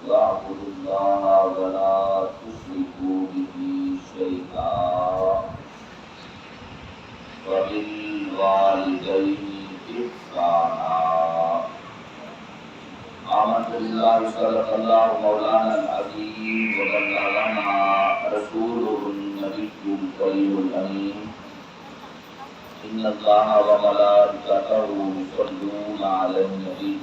واعبدوا الله ولا تشركوا به شيئا وبالوالدين إحسانا. آمنت بالله صدق الله مولانا العظيم وبلغنا رسوله النبي الكريم الأمين. إن الله وملائكته يصلون على النبي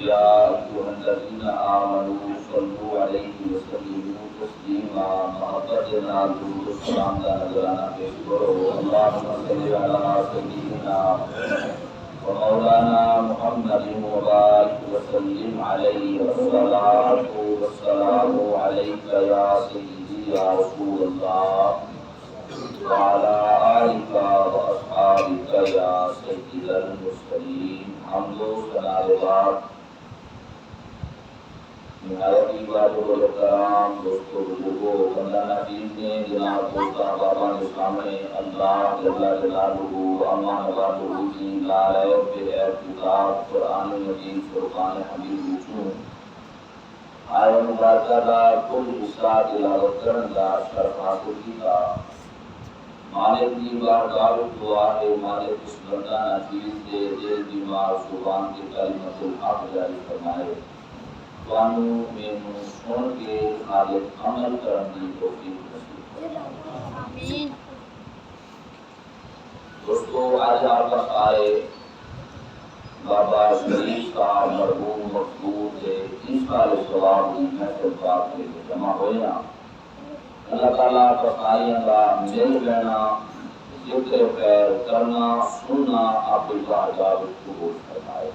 يا أيها الذين آمنوا صلوا عليه وسلموا تسليما. محبتنا درود السلام کا نذرانہ پیش کرو. اللهم صل على سيدنا ومولانا محمد وبارك وسلم عليه. الصلاة والسلام عليك يا سيدي يا رسول الله وعلى آلك وأصحابك يا سيد المرسلين. حمد و ثنا کے بعد نہایت ہی واجب الکرام دوستو بزرگوں بندہ نبیل نے جناب دوستہ بابا کے سامنے اللہ جل جلالہ اما نوازہ کی لا ریب بغیر کتاب قرآن مجید فرقان حمید وچوں آئے مبارکہ کا کل حصہ تلاوت کرن کا شرف حاصل کیتا. مالک دی بارگاہ دعا ہے مالک اس بندہ نبیل دے دل دماغ زبان کے کلمت الحق جاری فرمائے. قانون میں سن کے حالت عمل کرن دی توفیق نصیب فرمائے. دوستو آج آپ کا آئے بابا شریف کا مرحوم مقبول ہے 30 سال ثواب دی محفل پاک کے لیے جمع ہوئے ہیں. اللہ تعالیٰ پکائیاں کا مل لینا ذکر خیر کرنا سننا آپ کا عذاب قبول فرمائے.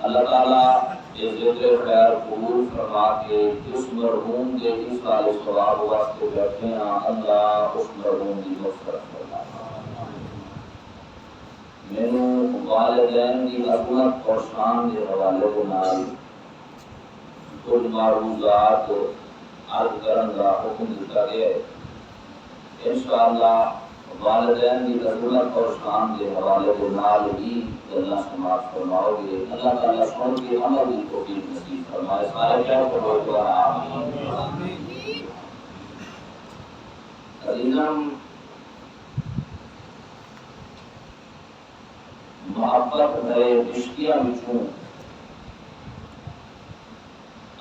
اللہ تعالیٰ یہ ذکر خیر قبول فرما کے جس مرحوم کے 30 سال ثواب واسطے بیٹھے ہیں اللہ اس مرحوم کی مغفرت فرمائے. میرے والدین کی عظمت اور شان کے حوالے کے نال کچھ معروضات عرض کرن کا حکم دیتا گیا ہے. انشاءاللہ والدین کی عظمت اور شان کے حوالے کے نال ہی اللہ سماعت فرماؤ گے. اللہ تعالیٰ سن کے عمل کی توفیق نصیب فرمائے. سارے کہہ پڑھو دعا آمین. عزیزم محبت ہے رشتیاں بچوں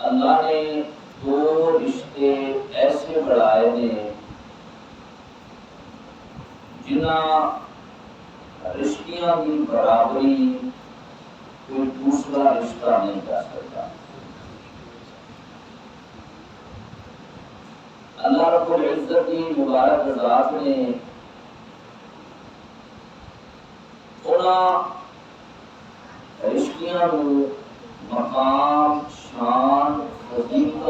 اللہ نے دو رشتے ایسے بڑھائے نے جنہ رشتیاں کی برابری کوئی دوسرا رشتہ نہیں کر سکتا. اللہ رب العزت کی مبارک ذات نے انہاں رشتیاں کو مقام شان فضیلت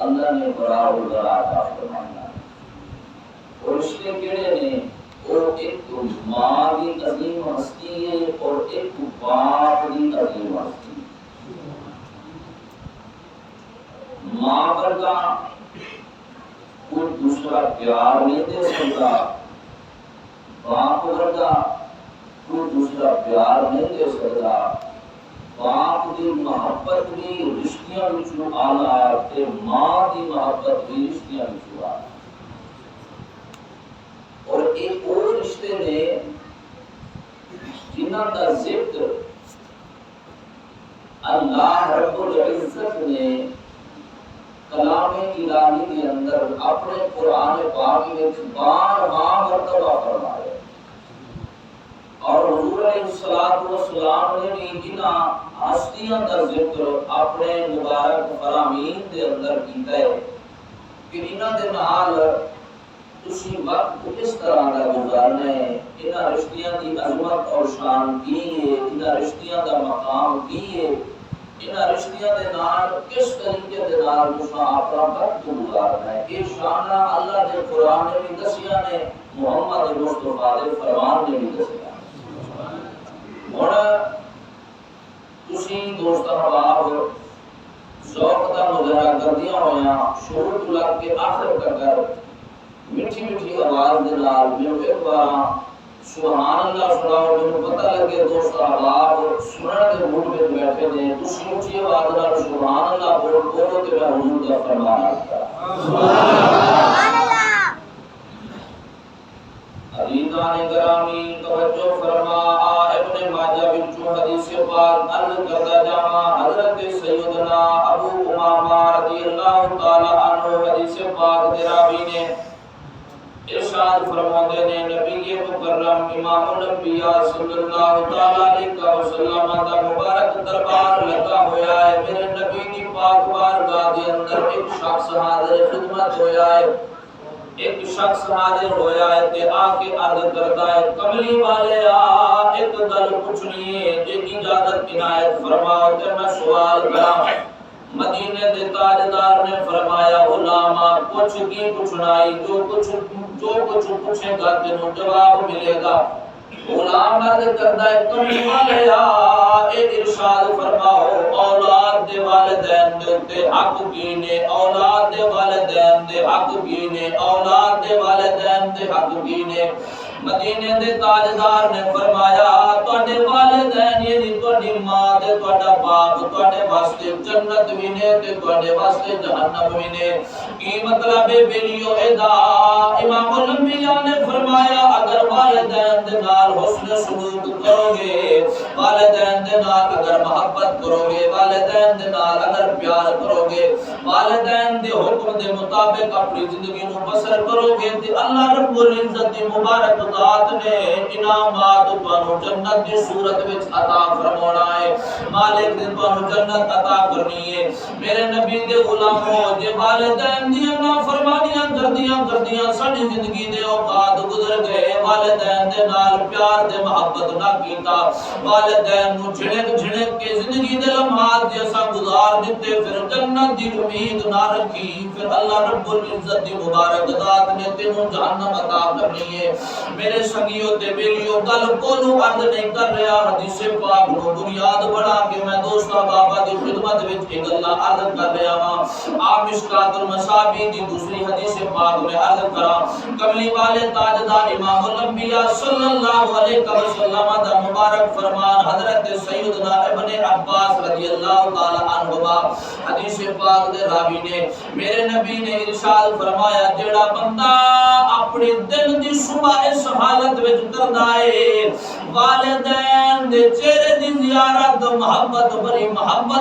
اللہ نے بڑا اور بڑا عطا فرمایا. اور رشتے کیڑے نے وہ ایک ماں کی عظیم ہستی ہے اور ایک باپ کی عظیم ہستی. ماں ورگا کوئی دوسرا پیار نہیں دے سکتا. باپ ورگا کوئی دوسرا پیار نہیں دے سکتا. باپ کی محبت بھی رشتیاں وچوں آلہ تے ماں کی محبت بھی رشتیاں وچوں آلہ. اور ایک اور رشتے نے جنہاں کا ذکر اللہ رب العزت نے کلام الہی کے اندر اپنے قرآن پاک میں بار مرتبہ فرمایا. اور حضور علیہ السلام نے بھی جنہاں ہستیاں کا ذکر اپنے مبارک فرامین کے اندر کیتا ہے کہ انہاں دے نال تسی وقت کس طرح کا گزارنا ہے. انہاں رشتیاں کی عظمت اور شان کی ہے. انہاں رشتیاں کا مقام کی ہے. انہاں رشتیاں دے نال کس طریقے دے نال تساں اپنا وقت گزارنا ہے. یہ شانہ اللہ دے قرآن نے بھی دسیاں نے محمد مصطفیٰ دے فرمان نے بھی دسیاں. اور تسی دوست احباب ذوق کا مظاہرہ کردیاں ہویاں شروع تو لگ کے آخر تک میٹھی میٹھی آواز دے نال میرے ایک بار سبحان اللہ سناؤ میں پتہ لگے دوست احباب سنن دے موڈ میں بیٹھے نے تسی اونچی آواز نال سبحان اللہ بولو تے میں حضور دا فرمان آتا سبحان اللہ عزیزان گرامی توجہ فرما ابن ماجہ بن حدیث پاک عرض کرتا جاواں حضرت سیدنا ابو امامہ رضی اللہ تعالی عنہ حدیث پاک دے راوی نے ارشاد فرماتے نے نبی مکرم امام الانبیاء صلی اللہ تعالی علیہ وسلم دا مبارک دربار لگا ہویا ہے میرے نبی کی پاک بارگاہ دے اندر ایک شخص حاضر خدمت ہویا ہے ایک شخص حاضر ہویا ہے تے آ کے عرض کرتا ہے کملی والے ایک گل پوچھنی ہے جے اجازت عنایت فرماؤ تے میں سوال کراں مدینے دے تاجدار نے فرمایا علماء پوچھ کی پوچھنائی جو کچھ پوچھے گا تینوں جواب ملے گا غلام عرض کرتا ہے کملی والے اے ارشاد فرماؤ اولاد دے والدین دے تے حق کی نے اولاد دے والدین دے حق کی نے اولاد دے والدین دے حق کی نے مدینے دے تاجدار نے فرمایا تواڈے والدین یعنی تواڈی ماں تے تواڈا باپ تواڈے واسطے جنت وی نے تے تواڈے واسطے جہنم وی نے کی مطلب ہے بیلیو ادا امام الانبیاء نے فرمایا اگر والدین دے نال حسن سلوک کرو گے والدین دے نال اگر محبت کرو گے والدین دے نال اگر پیار کرو گے والدین دے حکم دے مطابق اپنی زندگی نو بسر کرو گے تے اللہ رب العزت دی مبارک ذات نے انعامات تانوں جنت دی صورت وچ عطا فرمانا ہے مالک نے تانوں جنت عطا کرنی ہے میرے نبی دے غلاموں جے والدین دی نافرمانیاں کردیاں ساری زندگی دے اوقات گزر گئے والدین دے نال پیار تے محبت نہ کیتا والدین نو جھڑک کے زندگی دے لمحات جیسا گزار دیتے پھر جنت دی امید نہ رکھی پھر اللہ رب العزت دی مبارک ذات نے تینوں جہنم عطا کرنی ہے میرے سنگیوں تے بیلیوں گل کولو عرض نہیں کر رہا حدیث پاک نو بنیاد بنا کے میں دوستا بابا دی خدمت وچ ایک گل عرض کر رہا ہاں آپ مشکات المصابیح دی دوسری حدیث پاک میں عرض کراں کملی والے تاجدار امام الانبیاء صلی اللہ علیہ وسلم دا مبارک فرمان حضرت سیدنا ابن عباس رضی اللہ تعالی عنہما حدیث پاک دے راوی نے میرے نبی نے ارشاد فرمایا جیڑا بندہ اپنے دل دی صبح اس حالت وچ کردا ہے والدین دے چہرے دی زیارت محبت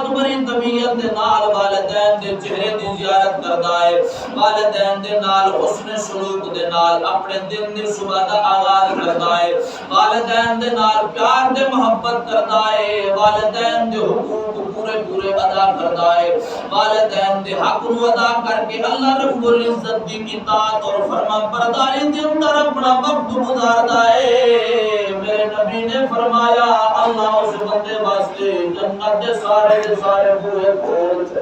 بری طبیعت دے نال والدین دے چہرے دی زیارت کردا ہے والدین دے نال حسن سلوک دے نال اپنے دن دی صبح دا آغاز کردا ہے والدین دے نال پیار دے محبت کردا ہے والدین دے حقوق پورے ادا کردا ہے والدین دے حق نو ادا کر کے اللہ رب العزت دی اطاعت اور فرما برداری دے اندر اپنا وقت گزاردا ہے میرے نبی نے فرمایا اللہ اس بندے واسطے جنت دے سارے بوئے کھول دے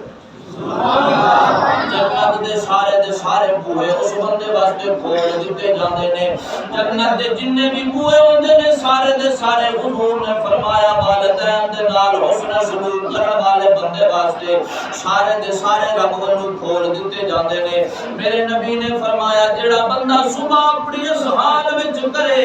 جنت دے سارے بوئے اس بندے واسطے کھول دیتے جاندے نے جنت دے جننے بھی بوئے ہوندے نے سارے حضور نے فرمایا والدین دے نال حسن سلوک کرن والے بندے واسطے سارے رب والوں کھول دیتے جاندے نے میرے نبی نے فرمایا جیڑا بندہ صبح اپنی اس حال وچ کرے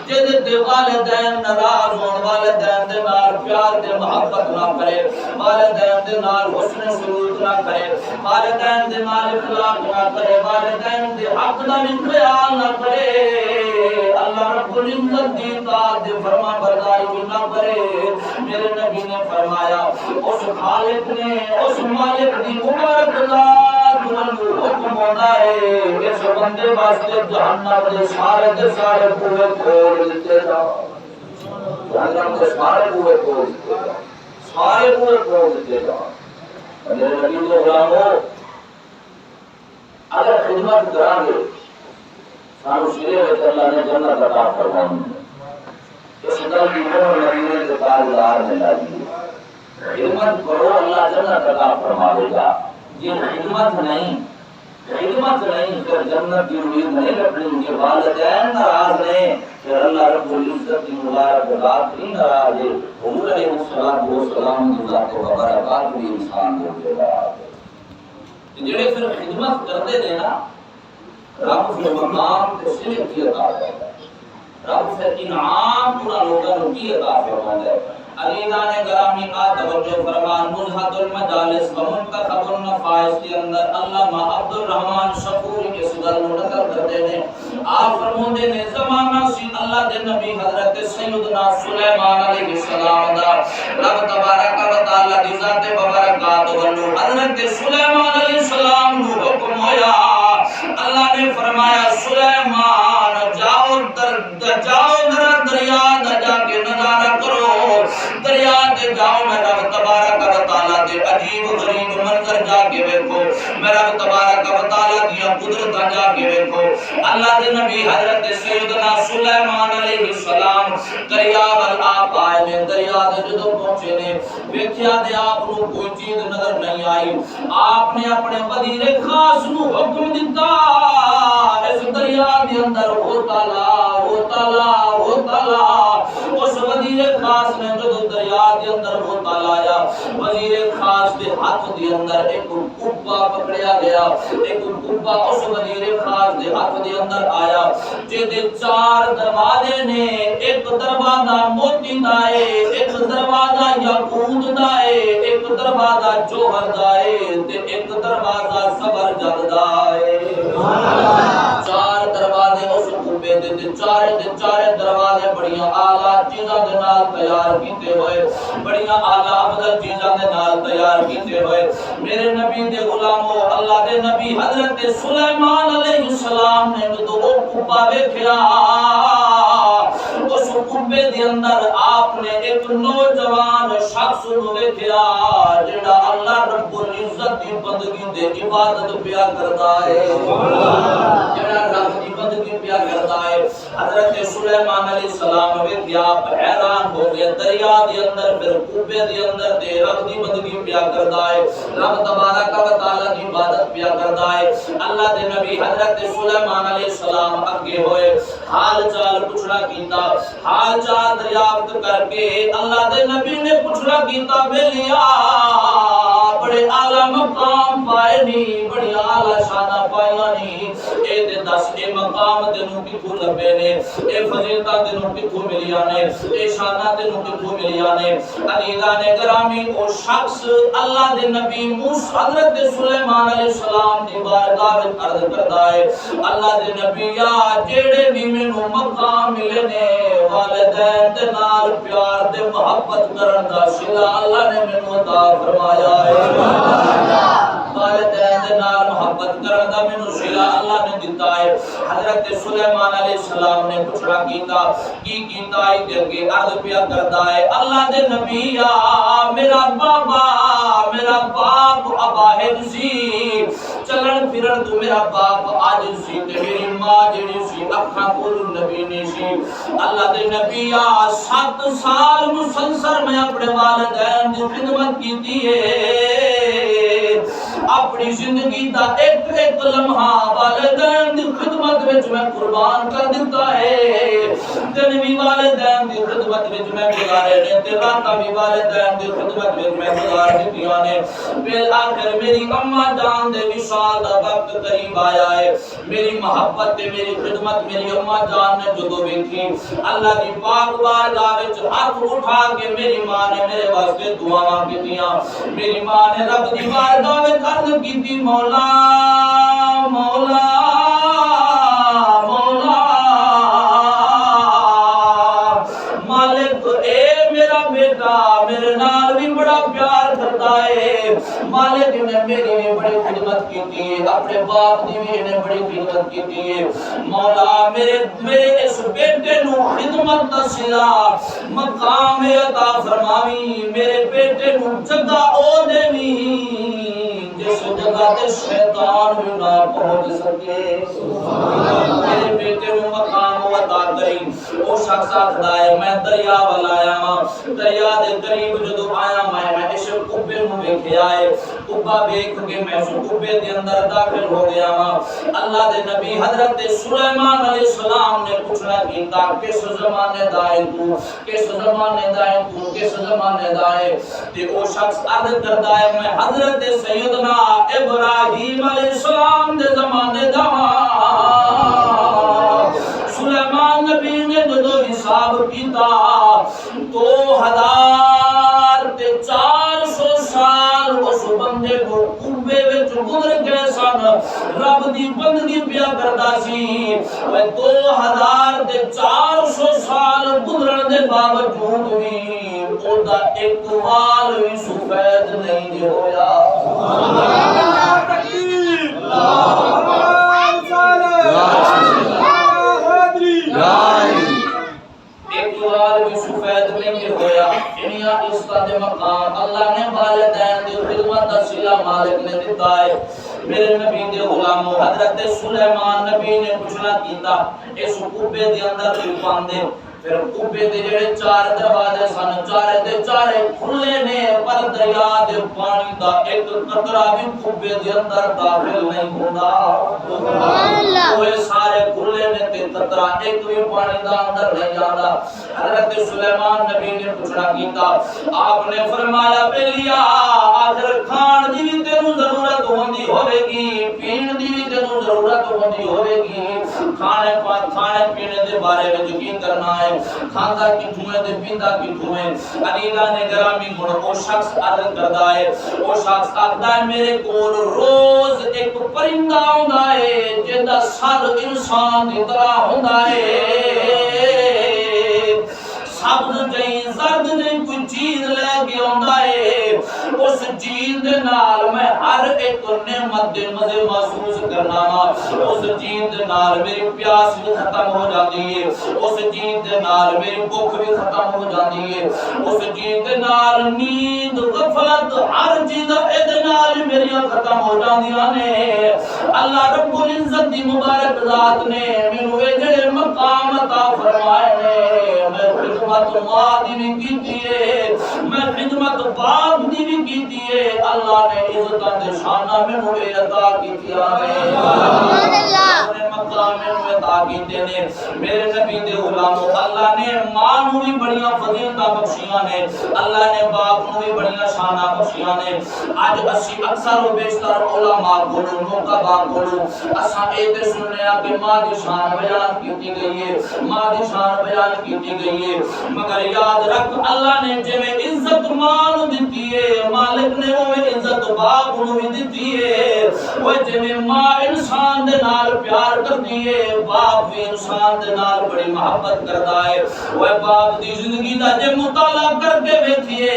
جے تے والدین ناراض ہون والدین دے نال پیار تے محبت نہ کرے والدین دے نال حسن سلوک نہ کرے والدین دے نال اخلاق نہ کرے والدین دے حق دا خیال نہ کرے اللہ رب العزت دی اطاعت دے فرما برداری نہ کرے میرے نبی نے فرمایا اس خالق نے اس مالک دی مبارک ذات نو حکم ہوتا ہے اس بندے واسطے جہنم دے سارے بوئے کھول دیتے جاؤ جہنم دے سارے بوئے کھول دیتے جاؤ میرے نبی کے غلاموں اگر خدمت کریں گے سانو سیرے وچ اللہ نے جنت عطا فرمانی اس گل دی خبر مدینے کے تاجدار نے لائی خدمت کرو اللہ جنت عطا فرمائے گا یہ خدمت نہیں پھر جنت کی امید نہیں رکھنی کہ والدین ناراض ہیں پھر اللہ رب العزت کی مبارک ذات بھی ناراض ہے حضور علیہ الصلوۃ والسلام کی ذات و برکات بھی انسان کو ناراض ہے جڑے پھر خدمت کرتے ہیں نا رب کے مقام تے صرف کی عطا کرتا ہے رب پھر انعام انہاں لوگاں نوں کی عطا فرماندا ہے۔ عزیزان گرامی کا توجہ فرمان مزہد المجالس و منتخب النفائس کے اندر علامہ عبد الرحمن شفوری کے سگل نقل کرتے ہیں، آپ فرماتے ہیں زمانہ سی اللہ دے نبی حضرت سیدنا سلیمان علیہ السلام دا رب تبارک و تعالی دی ذات مبارکات ولو حضرت سلیمان علیہ السلام نو حکم ہویا، اللہ نے فرمایا سلیمان جاؤ دریا دا جا کے نظارہ کرو، دریا دے جاؤ میں رب تبارک و تعالی دے عجیب غریب منظر جا کے دیکھو، میں رب تبارک و تعالی دی قدرت جا کے دیکھو۔ اللہ دے نبی حضرت سیدنا سلیمان علیہ السلام دریا وال آپ آئے نے، دریا دے جدوں پہنچے نے ویکھیا تے آپ نو کوئی چیز نظر نہیں آئی، آپ نے اپنے وزیر خاص نو حکم دتا اس دریا دے اندر ہو تالا ہو تالا ہو تالا۔ اس وزیر خاص نے جو دریا دے اندر وہ تالایا، وزیر خاص دے ہاتھ دے اندر ایک کبا پکڑیا گیا، ایک کبا اس وزیر خاص دے ہاتھ دے اندر آیا جے دے 4 دروازے نے، ایک دروازہ موتی دا ہے، ایک دروازہ یاقوت دا ہے، ایک دروازہ جوہر دا ہے تے ایک دروازہ زبرجد دا ہے۔ 4 دروازے اس کبے دے چارے دروازے بڑیاں اعلی چیزاں دے نال تیار کیتے ہوئے، بڑیاں اعلی افضل چیزاں دے نال تیار کیتے ہوئے۔ میرے نبی دے غلامو، اللہ دے نبی حضرت سلیمان علیہ السلام نے جو وہ کبا ویکھیا، اس کبے دے اندر آپ نے ایک نوجوان شخص نو ویکھیا جڑا اللہ رب العزت دی بندگی دے عبادت پیا کردا ہے، جڑا رب دی بندگی پیا کردا ہے۔ حضرت سلیمان علیہ السلام ویکھیا حیران ہو گیا، دریا دے اندر پھر کبے دے اندر تے رب دی بندگی پیا کردا ہے، رب تبارک و تعالی دی عبادت پیا کردا ہے۔ اللہ دے نبی حضرت سلیمان علیہ السلام اگے ہوئے، حال چال پوچھنا کیتا، حال چال دریافت کر کے اللہ دے نبی نے پوچھنا کیتا بیلیا بڑے اعلی مقام پائے نہیں، بڑی اعلی شان پائیاں نہیں، اے تے دس اے مقام تینوں کتھوں لبے نے، اے فضیلتاں تینوں کتھوں ملیاں نے، اے شاناں تینوں کتھوں ملیاں نے۔ عزیزان گرامی او شخص اللہ دے نبی موسیٰ حضرت سلیمان علیہ السلام دی بارگاہ وچ عرض کردا ہے، اللہ دے نبی یا جڑے بھی مینوں مقام ملے نے والدین دے نال پیار تے محبت کرن دا صلہ اللہ نے مینوں عطا فرمایا ہے، والدین دے نال محبت کرن دا مینوں صلہ اللہ نے دتا ہے۔ حضرت سلیمان علیہ السلام نے پوچھنا کیتا کی کیتا ہے تے اگے عرض پیا کردا ہے، اللہ دے نبی یا میرا بابا میرا باپ اباہد سی، چلن پھرن تو میرا باپ عاجز سی تے میری ماں جڑی سی اکھاں کول نبی نہیں سی۔ اللہ دے نبی یا 7 سال مسلسل میں اپنے والدین دی خدمت کیتی ہے، اپنی زندگی دا ایک ایک لمحہ والدین دی خدمت وچ میں قربان کر دیتا ہے، دن بھی والدین دی خدمت وچ میں گزارے نے تے راتاں بھی والدین دی خدمت وچ میں گزار دتیاں نے۔ بالآخر میری اماں جان دے وصال دا وقت قریب آیا ہے، میری محبت تے میری خدمت میری اماں جان نے جدوں ویکھی، اللہ دی پاک بارگاہ وچ ہاتھ اٹھا کے میری ماں نے میرے واسطے دعاواں کیتیاں، میری ماں نے رب دی بارگاہ وچ عرض کیتی مولا مولا مولا مالک اے میرا بیٹا میرے نال بھی بڑا پیار کرتا ہے، مالک نے میری بھی بڑی خدمت کیتی ہے، اپنے باپ دی بھی نے بڑی خدمت کیتی ہے، مولا میرے اس بیٹے نو خدمت دا صلہ مقام عطا فرماویں، میرے بیٹے نو جگہ او دیویں جس جگہ تے شیطان بھی نہ پہنچ سکے، میرے بیٹے نو مقام عطا کریں۔ او شخص آکھدا ہے میں دریا وال آیا ہاں، دریا دے قریب جدوں آیا میں اس کبے نو ویکھیا ہے، کبا ویکھ کے میں اس کبے دے اندر داخل ہو گیا ہاں۔ اللہ دے نبی حضرت سلیمان علیہ السلام نے پوچھنا کیتا کس زمانے دا ہے تو، کس زمانے دا ہے تو، کس زمانے دا ہے تے او شخص عرض کردا ہے میں حضرت سیدنا ابراہیم علیہ السلام دے زمانے دا ہاں۔ سلیمان نبی نے جو حساب کیتا 2400 سال اس بندے کو قبے وچ گزر گئے سن رب دی بندگی پیا کردا سی 2400 سال گزرن دے باوجود بھی اوندا ایک وال بھی سفید نہیں ہویا سبحان اللہ تکبیر اللہ اکبر ایک وال بھی سفید نہیں ہویا انیا اس کا مقام اللہ نے والدین دی خدمت دا صلہ مالک نے دیتا ہے میرے نبی دے غلام حضرت سلیمان نبی نے پوچھنا کیتا اس قبے دے اندر کی پاندے پھر قبے دے جڑے 4 دروازے سن چارے دے چارے کھلے نے پر دریا دے پانی دا ایک قطرہ بھی قبے دے اندر داخل نہیں ہوندا سبحان اللہ وہ سارے کھلے نے تے قطرہ ایک بھی پانی دا اندر نہیں جاندا حضرت سلیمان نبی نے پوچھنا کیتا آپ نے فرمایا بیلیا آخر کھان دی بھی تینوں ضرورت ہوندی ہوے گی پین دی بھی تینوں ضرورت ہوندی ہوے گی کھانے پینے دے بارے میں یقین کرنا ہے کھاندا کتھوں ہے تے پیندا کتھوں ہے علیلا نے گرامی گن او شخص عرض کردا ہے او شخص آکھدا ہے میرے کول روز ایک پرندہ ہوندا ہے جیندا سر انسان دی طرح ہوندا ہے سبز جئی زرد جئی کوئی چیز لے کے آندا ہے اس چیز دے نال میں ہر ایک نعمت دے مزے محسوس کرنا وا اس چیز دے نال میری پیاس بھی ختم ہو جاتی ہے اس چیز دے نال میری بھوک بھی ختم ہو جاتی ہے اس چیز دے نال نیند غفلت ہر چیز دے نال میری ختم ہو جاندیاں نے اللہ رب العزت دی مبارک ذات نے مینوں اے جڑے مقام عطا فرمائے نے میں خدمت ماں دی بھی کیتی ہے میں خدمت باپ دی بھی کیتی ہے اللہ نے عزت دے شانہ میں ہوئے عطا کیتی ہے سبحان اللہ اپنے مقام میں عطا کیتے نے میرے نبی دے غلاموں اللہ نے ماں نوں بھی بڑیاں فضیلتاں بخشیاں نے اللہ نے باپ نوں بھی بڑیاں شاناں بخشیاں نے اج اسی اکثر و بیشتر علماء کولوں نقباء کولوں اساں اے تے سننے آ کہ ماں دی شان بیان کیتی گئی ہے ماں دی شان بیان کیتی گئی ہے مگر یاد رکھ اللہ نے جویں عزت ماں نوں دتی ہے مالک نے اوے عزت باپ نوں بھی دتی ہے او جویں ماں انسان دے نال پیار کردی ہے باپ بھی انسان دے نال بڑی محبت کردا ہے او باپ دی زندگی دا جے مطالعہ کر کے ویکھیے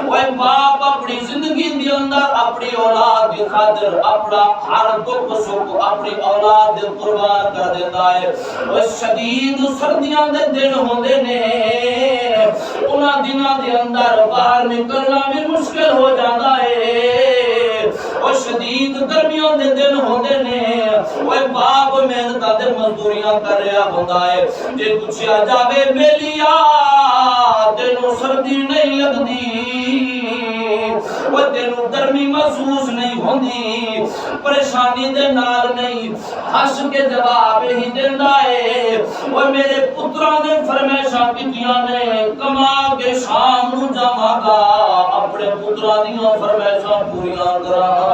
او باپ اپنی زندگی دے اندر اپنی اولاد دی خاطر اپنا ہر دکھ سکھ اپنی اولاد دے قربان کر دیندا ہے او شدید سردیاں دے دن ہوندے نے انہاں دناں دے اندر باہر نکلنا بھی مشکل ہو جاندا ہے اور شدید گرمیاں دے دن ہوندے نے اوے باپ محنتاں تے مزدوریاں کر رہا ہوندا ہے جے پوچھیا جاوے بیلیا تینوں سردی نہیں لگدی وہ تینوں گرمی محسوس نہیں ہوندی پریشانی دے نال نہیں ہس کے جواب ہی دیندا ہے وہ میرے پتراں نے فرمائشاں کیتیاں نے کما کے شام نوں جاواں گا اپنے پتراں دیاں فرمائشاں پوریاں کراں گا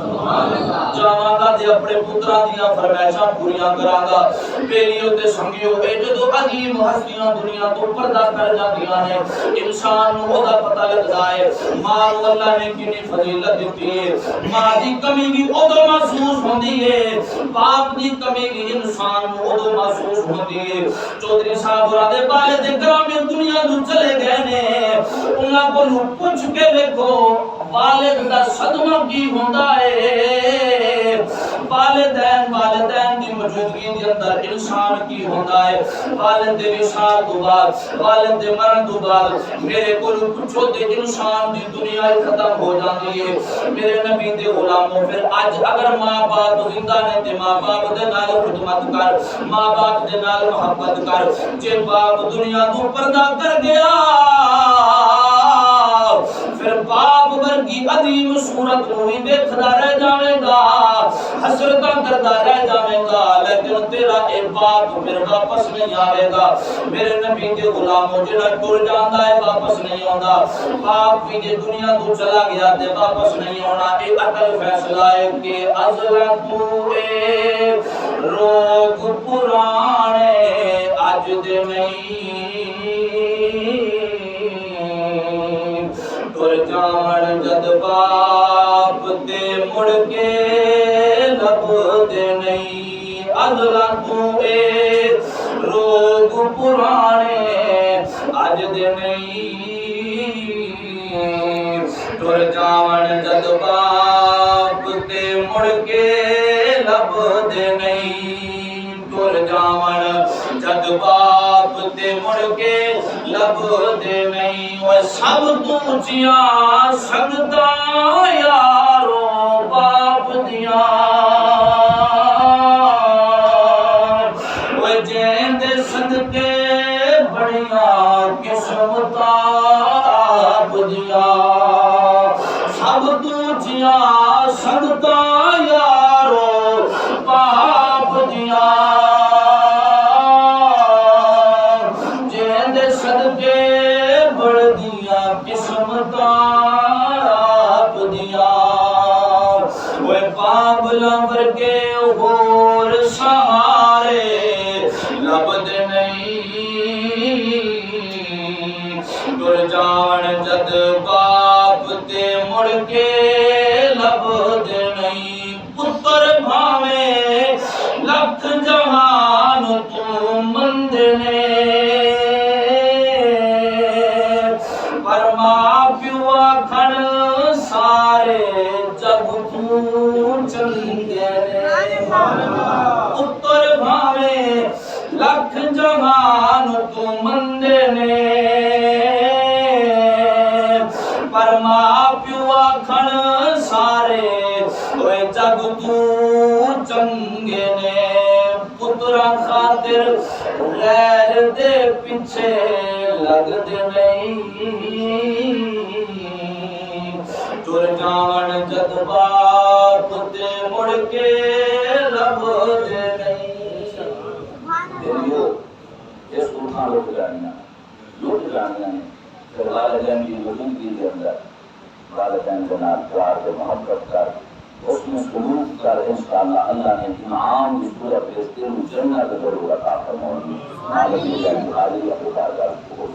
سبحان اللہ جاواں گا تے اپنے پتراں دیاں فرمائشاں پوریاں کراں گا بیلیو تے سنگیو اے جدوں عظیم ہستیاں دنیا تو پردہ کر جاندیاں نے انسان نوں اودا پتہ لگدا ہے ماں نوں اللہ نے کتنی فضیلت دتی ہے ماں دی کمی بھی اودوں محسوس ہوندی ہے باپ دی کمی بھی انسان نوں اودوں محسوس ہوندی ہے چودھری صاحب دے والد گرامی دنیا نوں چلے گئے نے انہاں کولوں پوچھ کے ویکھو والد دا صدمہ کی ہوندا ہے والدین دی موجودگی دے اندر انسان کی ہوندا ہے والد دے وصال تو بعد والد دے مرن تو بعد میرے کولوں پوچھو تے انسان دی دنیا ختم ہو جاندی ہے میرے نبی دے غلاموں پھر اج اگر ماں باپ زندہ نے تے ماں باپ دے نال خدمت کر ماں باپ دے نال محبت کر جے باپ دنیا تو پردہ کر گیا پھر باپ ورگی عظیم صورت نوں ہی دیکھدا رہ جاویں گا حسرتاں کردا رہ جاویں گا لیکن تیرا اے باپ پھر واپس نہیں آوے گا میرے نبی دے غلاموں جڑا ٹر جاندا ہے واپس نہیں آوندا باپ بھی جے دنیا تو چلا گیا تے واپس نہیں آنا اے عقل فیصلہ ہے کہ ازلا تو روگ پرانے اج دے نہیں ٹر جان جد باپ تے مڑ کے لب دے نہیں ادلا تو اے روگ پرانے اج دے نہیں ٹر جان جد باپ تے مڑ کے لب دے نہیں ٹر جان جد باپ تے مڑ کے لب دے نہیں وہ سب تو چیاں سنگتا یارو باپ دیاں وہ جیندے صدقے بڑیاں قسمتاں آپ دیاں سب تو چیاں سنگتا یارو باپ دیاں جیندے صدقے بڑھ دیاں قسمتاں آپ دیاں وہ بابلا ورگے ہور سہارے لبد نہیں ٹر جان جد باپ تے مڑ کے لبد نہیں پتر بھاویں لکھ جہان تو مند نے پر ماں پیو آکھن سارے جگ تو چنگے نے پتر بھاویں لکھ جہان تو مند نے پر ماں پیو آکھن سارے ہوئے جگ تو چنگے نے پترا خاطر غیر دے پیچھے لگ دے نہیں ٹر جان جد باپ تے مڑ کے لب دے نہیں دیو اس کو کھا لوٹ جانیاں ہیں پھر والدین کی وجودگی کے اندر والدین کے نال پیار سے محبت کر اس میں سلوک کر انشاءاللہ اللہ نے انعام کی صورت میں تیرو جنت ضرور عطا فرمائے مالک اللہ کی حاضری اپنے بارگاہ کو